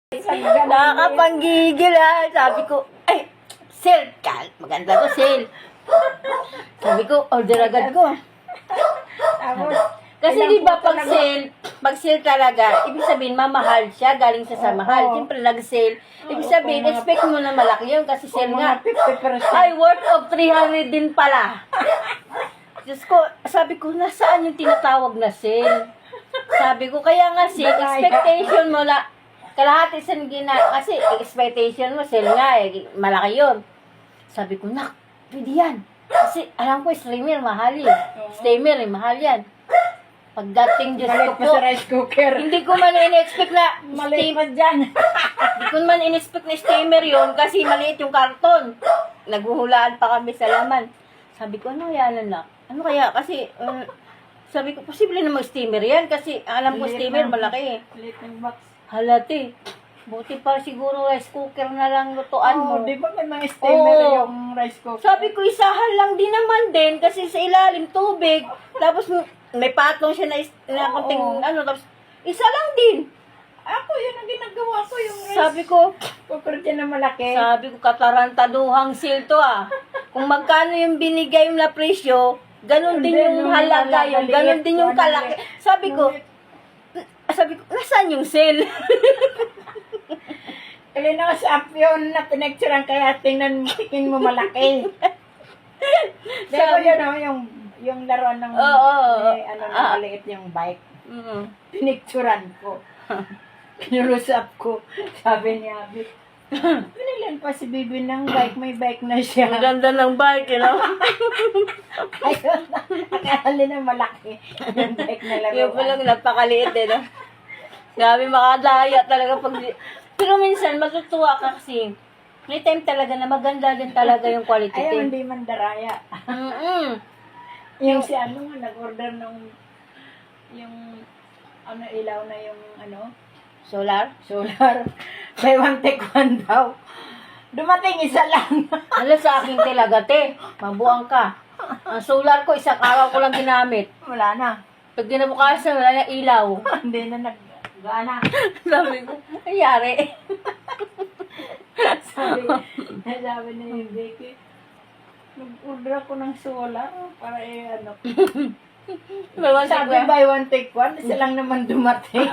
Nakakapanggigil ha. Sabi ko, ay, sale. Maganda to, sale. Sabi ko, order agad ko. Kasi di ba pag sale talaga, ibig sabihin mamahal siya, galing siya sa mahal. Siyempre nag-sale. Ibig sabihin, expect mo na malaki yun kasi sale nga. Ay, worth of 300 din pala. Diyos ko, sabi ko, nasaan yung tinatawag na sale? Sabi ko, kaya nga expectation mo na, kalahati sa kasi expectation mo, sale nga eh, malaki yun. Sabi ko, nak, pwede yan. Kasi alam ko, streamer, mahal yun. Streamer, mahal yan. Pagdating, Diyos ko po, rice cooker. hindi ko man in-expect na Maliit pa dyan. hindi ko man in-expect na steamer yun kasi maliit yung karton. Naghuhulaan pa kami sa laman. Sabi ko, ano kaya na? Ano kaya? Kasi, sabi ko, posible na mag-steamer yan kasi alam ko steamer, malaki eh. Maliit ng box. Halati. Buti pa siguro rice cooker na lang lutuan mo. Di ba may mga steamer yung rice cooker? Sabi ko, isahan lang din naman din kasi sa ilalim tubig. Tapos may patong siya na konting tapos isa lang din. Ako, yun ang ginagawa ko, yung rice Sabi ko, cooker dyan na malaki. sabi ko, katarantaduhang sale to ah. Kung magkano yung binigay na presyo, ganun din yung halaga yung, ganun din yung kalaki. Sabi ko, nasaan yung sale? Kalina sa app yun na pinagsuran kaya tingnan mo malaki. Sabi yun, yung laruan ng maliit yung bike. Pinicturan ko. Kinulusap ko. Sabi niya, pinilan pa si Bibi ng bike. May bike na siya. Ang ganda ng bike, you know? Ayun, akala na malaki. Yung bike na laruan. Yung palang napakaliit eh, no? Grabe, makadaya talaga pag... Pero minsan, matutuwa ka kasi may time talaga na maganda din talaga yung quality. Ayaw, hindi man daraya. Yung si nag-order nung yung ilaw na yung Solar? solar. Buy one take one daw. Dumating isa lang. Alam sa akin talaga, te. Mabuang ka. Ang solar ko, isang araw ko lang ginamit. Wala na. Pag ginabukasan, wala na ilaw. Hindi na nag-gana. Sabi ko, ayari. sabi na yung Becky, nag-order ako ng solar para sabi buy one take one, isa lang naman dumating.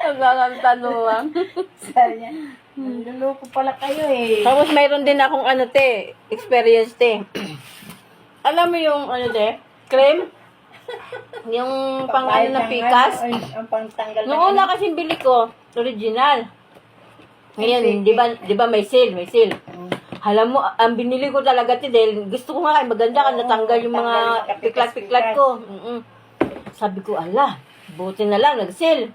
Ang tanong. Sabi niya, niloloko pala kayo eh. Tapos mayroon din akong experience te. Alam mo yung te, cream? Yung pang ng pikas? Ang pangtanggal ng Noong una kasi bili ko, original. Ngayon, di ba may sale? Alam mo, ang binili ko talaga dahil gusto ko nga maganda ka natanggal yung mga piklat-piklat ko. Sabi ko, ala, buti na lang, nag-sale.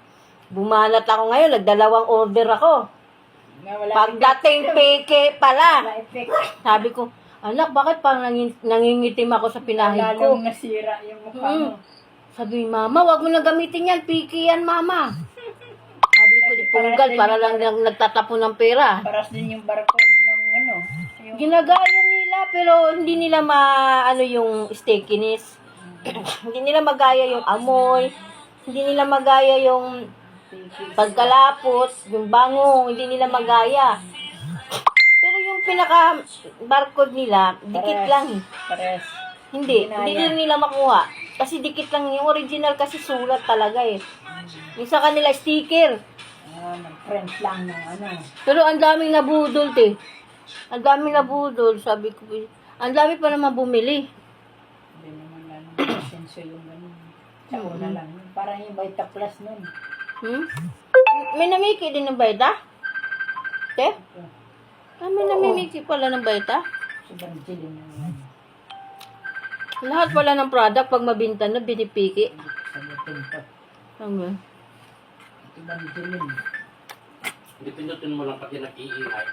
Bumanat ako ngayon, nagdalawang order ako. Pagdating peke pala. Sabi ko, anak, bakit parang nangingitim ako sa pinahid ko? Lalong nasira yung mukha mo. Sabi, mama, wag mo na gamitin yan. Piki yan, mama. Sabi ko, di punggal, para lang nagtatapon ng pera. Paras din yung barcode ng yung Ginagaya nila, pero hindi nila yung stickiness. Hindi nila magaya yung amoy. Hindi nila magaya yung pagkalapot, yung bango. Hindi nila magaya. Pero yung pinaka-barcode nila, dikit lang eh. pares. Hindi rin nila makuha. Kasi dikit lang yung original kasi sulat talaga eh. Yung sa kanila sticker. Nag-print lang ng Pero ang daming nabudol te. Ang daming nabudol, sabi ko. Ang dami pa naman bumili. Hindi naman lang senso yung ganun. Sa una lang. Parang yung Vita Plus nun. May namiki din ng Vita? Te? May namimiki pala ng Vita? Si Banjilin naman. Lahat pala ng product pag mabinta na binipiki. Sagutin pa. Ano? Si Banjilin. Hindi pinutin mo lang pati nag-iingay.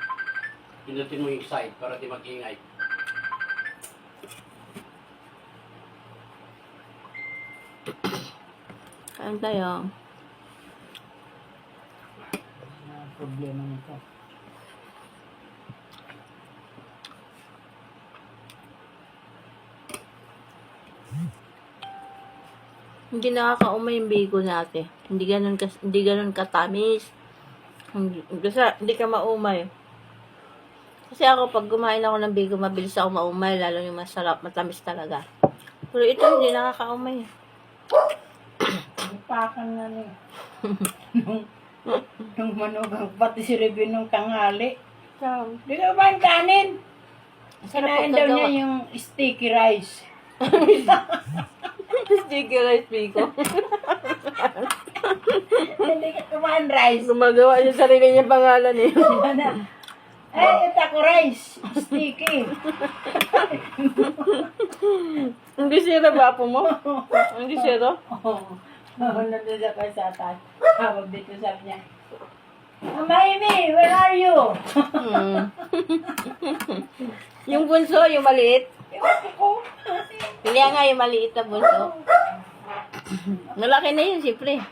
Pinutin mo yung side para di mag-iingay. Kain tayo. Problema nito. Hindi nakakaumay yung bigo natin. Hindi ganun katamis. Hindi ka maumay. Kasi ako, pag kumain ako ng bigo, mabilis ako maumay, lalo yung masarap, matamis talaga. Pero ito, hindi nakakaumay. Ipakan na ni. Nung manugang pati si Rebe nung tanghali. So, Di ka ba ang kanin? sarap Kinain po daw gawa. niya yung sticky rice. Sticky rice bigo. Hindi ka kumain rice. Gumagawa niya sarili niya pangalan eh. Ay, ito ako rice. Sticky. Hindi sira ba po mo? Hindi sira? Oo. Nandun ako sa taas. Tawag dito sabi niya, Amy, where are you? Hmm. Yung bunso, yung maliit. Ewan ko. Pili nga yung maliit na bunso. Nalaki na yun, siyempre.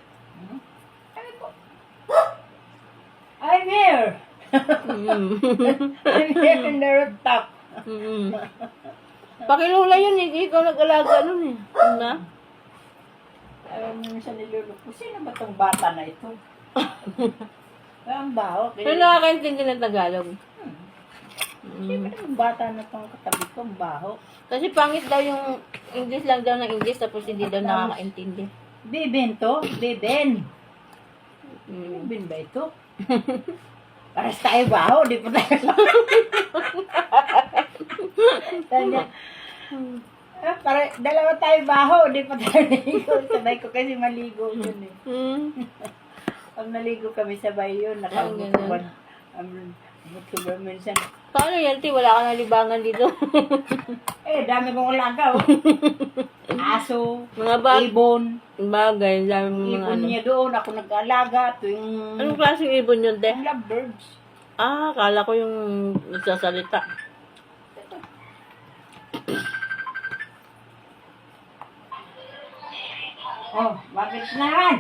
I'm here. Mm. I'm here in the rooftop. Mm. Pakilula yun, hindi ikaw nag-alaga nun eh. Ano? Ayaw mo siya niluluko. Sino ba tong bata na ito? Ang baho. Pero nakakaintindi ng Tagalog. Sino yung bata na tong katabi ko? Ang baho. Kasi pangit daw yung English lang daw ng English tapos hindi daw nakakaintindi. Bibin to? Bibin. Mm. Bibin ba ito? Paras tayo baho. Di pa tayo. Tanya. Para dalawa tayo baho. Di pa tayo naligo. Sabay ko kasi maligo yun eh. Mm. Pag naligo kami sabay yun. Nakabukubad. Bukubad minsan. Paano yan, Ti? Wala ka na libangan dito. Dami kong alaga, oh. Aso, Mga bag. ibon. Bagay, dami mga Ibon ano. niya doon, ako nag-alaga. Tuwing Anong klaseng ibon yun, Te? ang lovebirds. Ah, kala ko yung nagsasalita. Oh, bakit naman?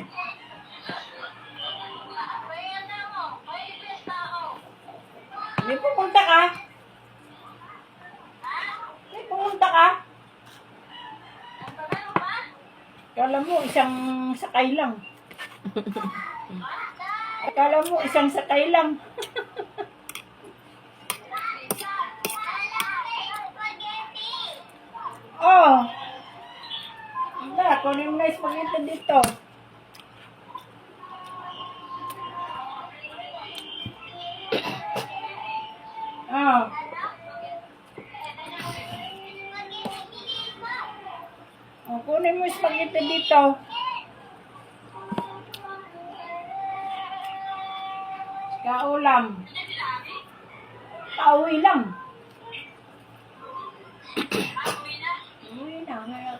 May pumunta ka? May pumunta ka? Kala mo, isang sakay lang. Akala mo, isang sakay lang. Oh. Anda, kunin mo na yung spaghetti dito. Oh. Oh, kunin mo yung spaghetti dito. Kaulam. Pauwi lang. Uwi na. Ngayon,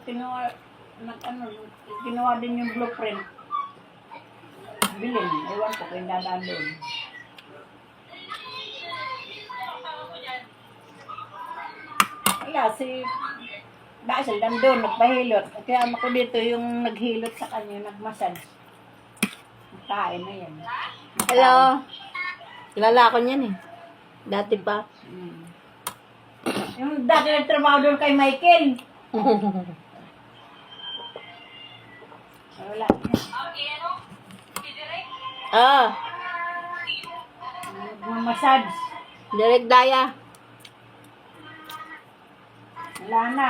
ginawa din yung blueprint. Bilhin. Ewan ko kung dadaan doon. Wala, si Basil nandun, nagpahilot. Kaya ako dito yung naghilot sa kanya, nagmassage. Kain na yan. Hello. Kilala ko niyan eh. Dati pa. Mm. Yung dati nagtrabaho doon kay Michael. Wala. Ah, Nagmamassage. Direk Daya. Wala na.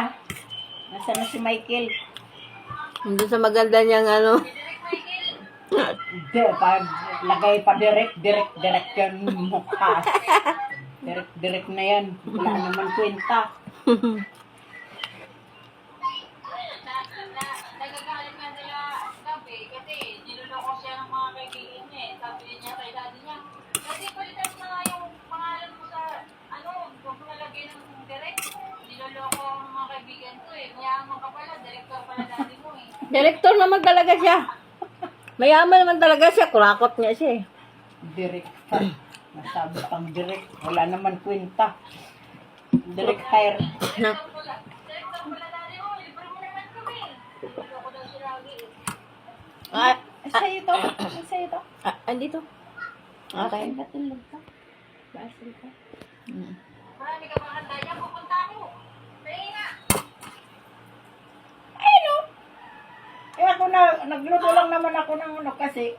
Nasaan na si Michael? Nandun sa maganda niyang ano. Hindi, lagay pa direct yung mukha. Direct na yan. Wala naman kwenta. Nagagalit nga sila gabi kasi niloloko siya ng mga kaibigan niya eh. Sabi niya kay daddy niya, kasi palitan mo nga yung pangalan mo sa, huwag mo nalagay ng direct. Niloloko ang mga kaibigan ko eh. Mayaman ka pala, director pala daddy mo eh. Direktor naman talaga siya. Mayaman naman talaga siya. Kurakot niya siya eh. Direct pa. Masabi pang direct. Wala naman kwenta. Direct hire. Director pala daddy mo, libre mo naman kami. Niloloko daw siya lagi eh. Ah, Sa'yo to? Sa'yo to? andito. Okay. Natulog ka? Basil ka? Marami ka bang handa niya, pupunta ako. Kaya nga. Ayun o! Eh ako na, nagluto lang naman ako ng ano kasi